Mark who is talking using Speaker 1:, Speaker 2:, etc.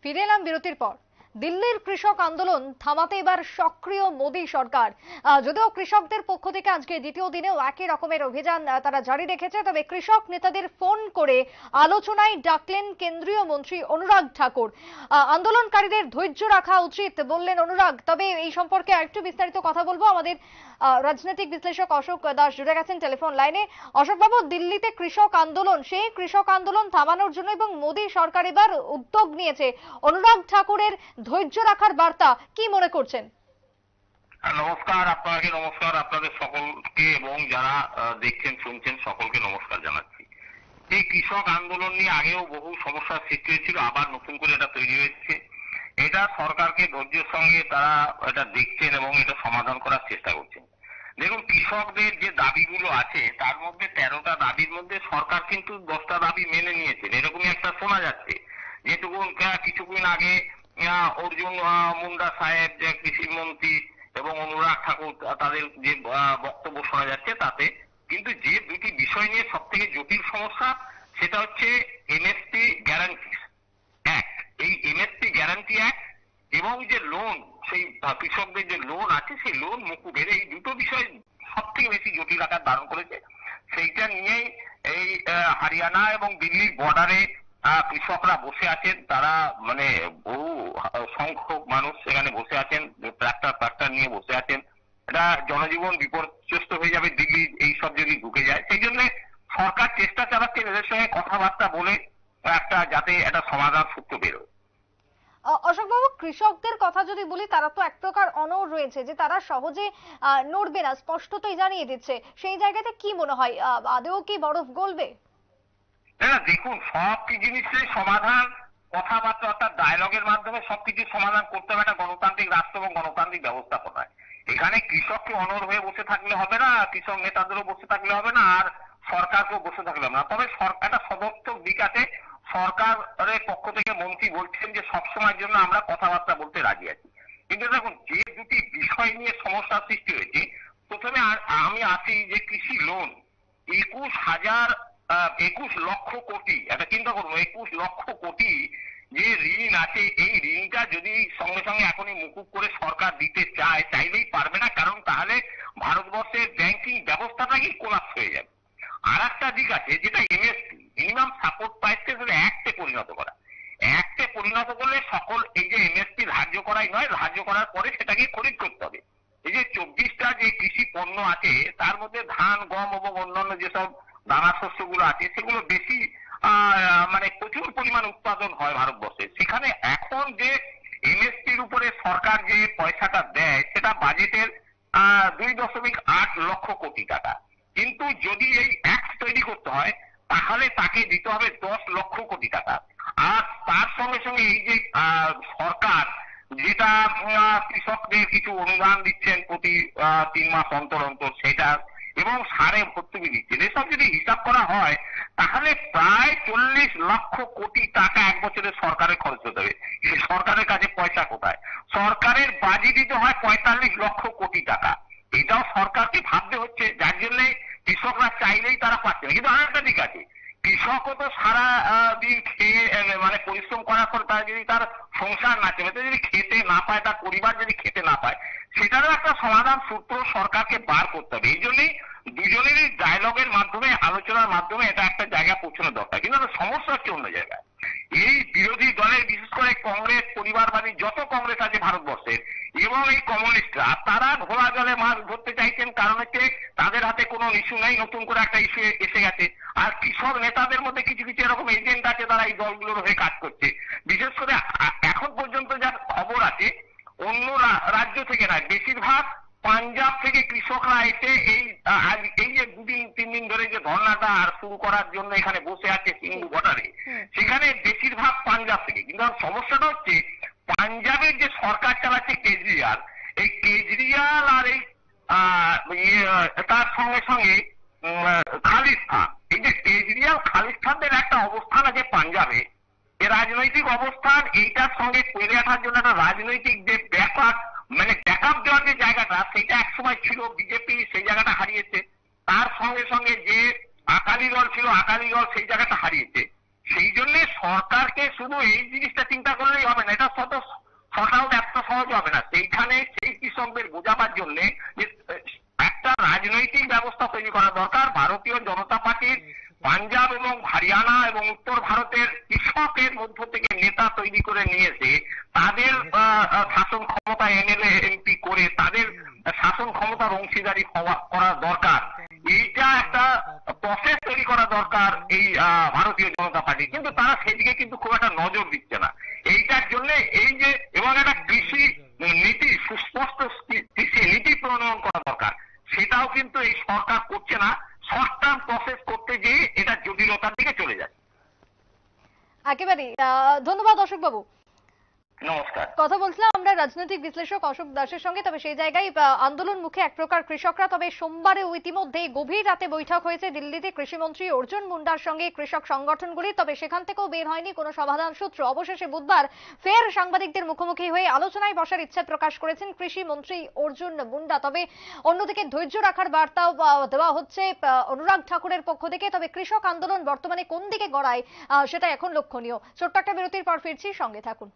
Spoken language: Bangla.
Speaker 1: ফিরে এলাম বিরতির পর। দিল্লির কৃষক আন্দোলন থামাতে এবার সক্রিয় মোদী সরকার। যদিও কৃষকদের পক্ষ থেকে আজকে দ্বিতীয় দিনেও একই রকমের অভিযান তারা জারি রেখেছে, তবে কৃষক নেতাদের ফোন করে আলোচনায় ডাকলেন কেন্দ্রীয় মন্ত্রী অনুরাগ ঠাকুর। আন্দোলনকারীদের ধৈর্য রাখা উচিত বললেন অনুরাগ। তবে এই সম্পর্কে আরেকটু বিস্তারিত কথা বলবো, আমাদের রাজনৈতিক বিশ্লেষক অশোক দাস জুড়ে গেছেন টেলিফোন লাইনে। অশোক বাবু, দিল্লিতে কৃষক আন্দোলন, সেই কৃষক আন্দোলন থামানোর জন্য এবং মোদী সরকার এবার উদ্যোগ নিয়েছে, অনুরাগ ঠাকুরের ধৈর্য রাখার বার্তা কি মনে করছেন?
Speaker 2: নমস্কার, আপনাকে নমস্কার, আপনাদের সকলকে এবং যারা দেখছেন শুনছেন সকলকে নমস্কার জানাচ্ছি। এই কৃষক আন্দোলন নিয়ে আগেও বহু সমস্যার সৃষ্টি হয়েছিল, আবার নতুন করে এটা তৈরি হয়েছে। এটা সরকারকে ধৈর্যের সঙ্গে তারা এটা দেখছেন এবং এটা সমাধান করার চেষ্টা করছেন। দেখুন, কৃষকদের যে দাবিগুলো আছে তার মধ্যে 13টা দাবির মধ্যে সরকার কিন্তু 10টা দাবি মেনে নিয়েছেন, এরকমই একটা শোনা যাচ্ছে। যেটুকু কিছুদিন আগে অর্জুন মুন্ডা সাহেব যে কৃষি মন্ত্রী এবং অনুরাগ ঠাকুর তাদের যে বক্তব্য শোনা যাচ্ছে, তাতে কিন্তু যে দুটি বিষয় নিয়ে সব থেকে জটিল সমস্যা সেটা হচ্ছে এমএসপি গ্যারান্টি অ্যাক্ট। এই এমএসপি গ্যারান্টি অ্যাক্ট এবং যে লোন, সেই কৃষকদের যে লোন আছে সেই লোন মকুবের, এই দুটো বিষয় সব থেকে বেশি জটিল আকার ধারণ করেছে। সেইটা নিয়েই এই হরিয়ানা এবং দিল্লির বর্ডারে কৃষকরা বসে আছেন। তারা মানে বহু সংখ্যক মানুষ সেখানে বসে আছেন, ট্রাক্টর নিয়ে বসে আছেন। এটা জনজীবন বিপর্যস্ত হয়ে যাবে দিল্লি এইসব যদি ঢুকে যায়। সেই জন্য সরকার চেষ্টা চালাচ্ছে এদের সঙ্গে কথাবার্তা বলে একটা যাতে একটা সমাধান সূত্র বেরোয়।
Speaker 1: অশোক বাবু, কৃষকদের কথা যদি বলি, তারা তো এক প্রকার অনড় রয়েছে যে তারা সহজে নড়বে না, স্পষ্টতই জানিয়ে দিচ্ছে। সেই জায়গাতে কি মনে হয়, আদৌ কি বরফ গলবে?
Speaker 2: দেখুন, সব জিনিসের সমাধান কথাবার্তা অর্থাৎ ডায়লগের মাধ্যমে সবকিছু সমাধান করতে হবে একটা গণতান্ত্রিক রাষ্ট্র এবং গণতান্ত্রিক ব্যবস্থাপনায়। এখানে কৃষককে অনড় হয়ে বসে থাকলে হবে না, কৃষক নেতাদেরও বসে থাকলে হবে না, আর সরকারকেও বসে থাকলে হবে না। তবে একটা সদর্থক দিক আছে, সরকারের পক্ষ থেকে মন্ত্রী বলছেন যে সবসময়ের জন্য আমরা কথাবার্তা বলতে রাজি আছি। কিন্তু দেখুন, যে দুটি বিষয় নিয়ে সমস্যার সৃষ্টি হয়েছে, প্রথমে আমি আসি যে কৃষি লোন 21 লক্ষ কোটি, একটা চিন্তা করুন, 21 লক্ষ কোটি যে ঋণ আছে, এই ঋণটা যদি সঙ্গে সঙ্গে এখনই মুকুব করে সরকার দিতে চাইলেই পারবে না, কারণ তাহলে ভারতবর্ষের ব্যাংকিং ব্যবস্থাটাই কোলাপস হয়ে যাবে। আর একটা দিক আছে যেটা এমএসপি, মিনিমাম সাপোর্ট প্রাইসকে অ্যাক্টে পরিণত করা। অ্যাক্টে পরিণত করলে সকল এই যে এমএসপি ধার্য করাই নয়, ধার্য করার পরে সেটাকে খরিদ করতে হবে। এই যে 24টা যে কৃষি পণ্য আছে তার মধ্যে ধান, গম এবং অন্যান্য যেসব দানা শস্যগুলো আছে সেগুলো বেশি মানে প্রচুর পরিমাণ উৎপাদন হয় ভারতবর্ষে। সেখানে এখন যে এমএসপির উপরে সরকার যে পয়সাটা দেয় সেটা বাজেটের 2.8 লক্ষ কোটি টাকা। কিন্তু যদি এই অ্যাক্ট তৈরি করতে হয় তাহলে তাকে দিতে হবে 10 লক্ষ কোটি টাকা। আর তার সঙ্গে সঙ্গে এই যে সরকার যেটা কৃষকদের কিছু অনুদান দিচ্ছেন প্রতি 3 মাস অন্তর অন্তর, সেটা এবং সারে ভর্তুকি দিচ্ছেন, এসব যদি হিসাব করা হয় তাহলে প্রায় 40 লক্ষ কোটি টাকা এক বছরে সরকারের খরচ হতে হবে। সরকারের কাছে পয়সা কোথায়? সরকারের বাজেটই তো হয় 45 লক্ষ কোটি টাকা। এটাও সরকারকে ভাবতে হচ্ছে, যার জন্য কৃষকরা চাইলেই তারা পাচ্ছে না। কিন্তু আরেকটা দিক আছে, কৃষকও তো সারা দিন খেয়ে মানে পরিশ্রম করার পর তার যদি তার সংসার না চলে, যদি খেতে না পায়, তার পরিবার যদি খেতে না পায়, সেটারও একটা সমাধান সূত্র সরকারকে বার করতে হবে। এই জন্যই দুজনেরই ডায়লগের মাধ্যমে, আলোচনার মাধ্যমে এটা একটা জায়গা পৌঁছানো দরকার। কিন্তু সমস্যা হচ্ছে অন্য জায়গায়। এই বিরোধী দলের, বিশেষ করে কংগ্রেস, পরিবারবাদী যত কংগ্রেস আছে ভারতবর্ষের এবং এই কমিউনিস্টরা, তারা ঘোলা জলে মাছ ধরতে চাইছেন, কারণ হচ্ছে তাদের হাতে কোনো ইস্যু নেই, নতুন করে একটা ইস্যু এসে গেছে। আর কৃষক নেতাদের মধ্যে কিছু কিছু এরকম এজেন্ট আছে, তারা এই দলগুলোর হয়ে কাজ করছে। বিশেষ করে এখন পর্যন্ত যা খবর আছে, অন্য রাজ্য থেকে নয়, বেশিরভাগ পাঞ্জাব থেকে কৃষকরা এসে এই যে 2-3 দিন ধরে যে ধর্নাটা আর শুরু করার জন্য এখানে বসে আছে সিন্ধু বর্ডারে, সেখানে বেশিরভাগ পাঞ্জাব থেকে। কিন্তু সমস্যাটা হচ্ছে পাঞ্জাবের যে সরকার চালাচ্ছে কেজরিওয়াল, এই কেজরিওয়াল আর এই তার সঙ্গে সঙ্গে খালিস্তান, এই যে কেজরিওয়াল খালিস্তানদের একটা অবস্থান আছে পাঞ্জাবে, এই রাজনৈতিক অবস্থান, এইটার সঙ্গে পেরে আসার জন্য একটা রাজনৈতিক যে ব্যাকআপ দেওয়ার যে জায়গাটা, সেটা একসময় ছিল বিজেপি, সেই জায়গাটা হারিয়েছে। তার সঙ্গে সঙ্গে যে আকালি দল ছিল, আকালি দল সেই জায়গাটা হারিয়েছে। সেই জন্য সরকারকে শুধু এই জিনিসটা চিন্তা করলেই হবে নেতা তৈরি করে নিয়েছে, তাদের শাসন ক্ষমতা এমএলএ এমপি করে তাদের শাসন ক্ষমতার অংশীদারি করা দরকার। এইটা একটা প্রসেস তৈরি করা দরকার এই ভারতীয় জনতা পার্টি, কিন্তু তারা সেদিকে কিন্তু খুব একটা নজর দিচ্ছে না। এইটার জন্য এই যে এবং একটা কৃষি নীতি, সুস্পষ্ট কৃষি নীতি প্রণয়ন করা দরকার, সেটাও কিন্তু এই সরকার করছে না। শর্ট টার্ম প্রসেস করতে গিয়ে এটা জটিলতার দিকে চলে যায়।
Speaker 1: একেবারে ধন্যবাদ অশোক বাবু।
Speaker 2: নমস্কার।
Speaker 1: কথা বলছিলাম আমরা রাজনৈতিক বিশ্লেষক অশোক দাসের সঙ্গে। তবে সেই জায়গায় আন্দোলন মুখে এক প্রকার কৃষকরা। তবে সোমবারে ইতিমধ্যে গভীর রাতে বৈঠক হয়েছে দিল্লিতে কৃষিমন্ত্রী অর্জুন মুন্ডার সঙ্গে কৃষক সংগঠনগুলি। তবে সেখান থেকেও বের হয়নি কোনো সমাধান সূত্র। অবশেষে বুধবার ফের সাংবাদিকদের মুখোমুখি হয়ে আলোচনায় বসার ইচ্ছা প্রকাশ করেছেন কৃষিমন্ত্রী অর্জুন মুন্ডা। তবে অন্যদিকে ধৈর্য রাখার বার্তাও দেওয়া হচ্ছে অনুরাগ ঠাকুরের পক্ষ থেকে। তবে কৃষক আন্দোলন বর্তমানে কোন দিকে গড়ায় সেটা এখন লক্ষণীয়। ছোট্ট একটা বিরতির পর ফিরছি, সঙ্গে থাকুন।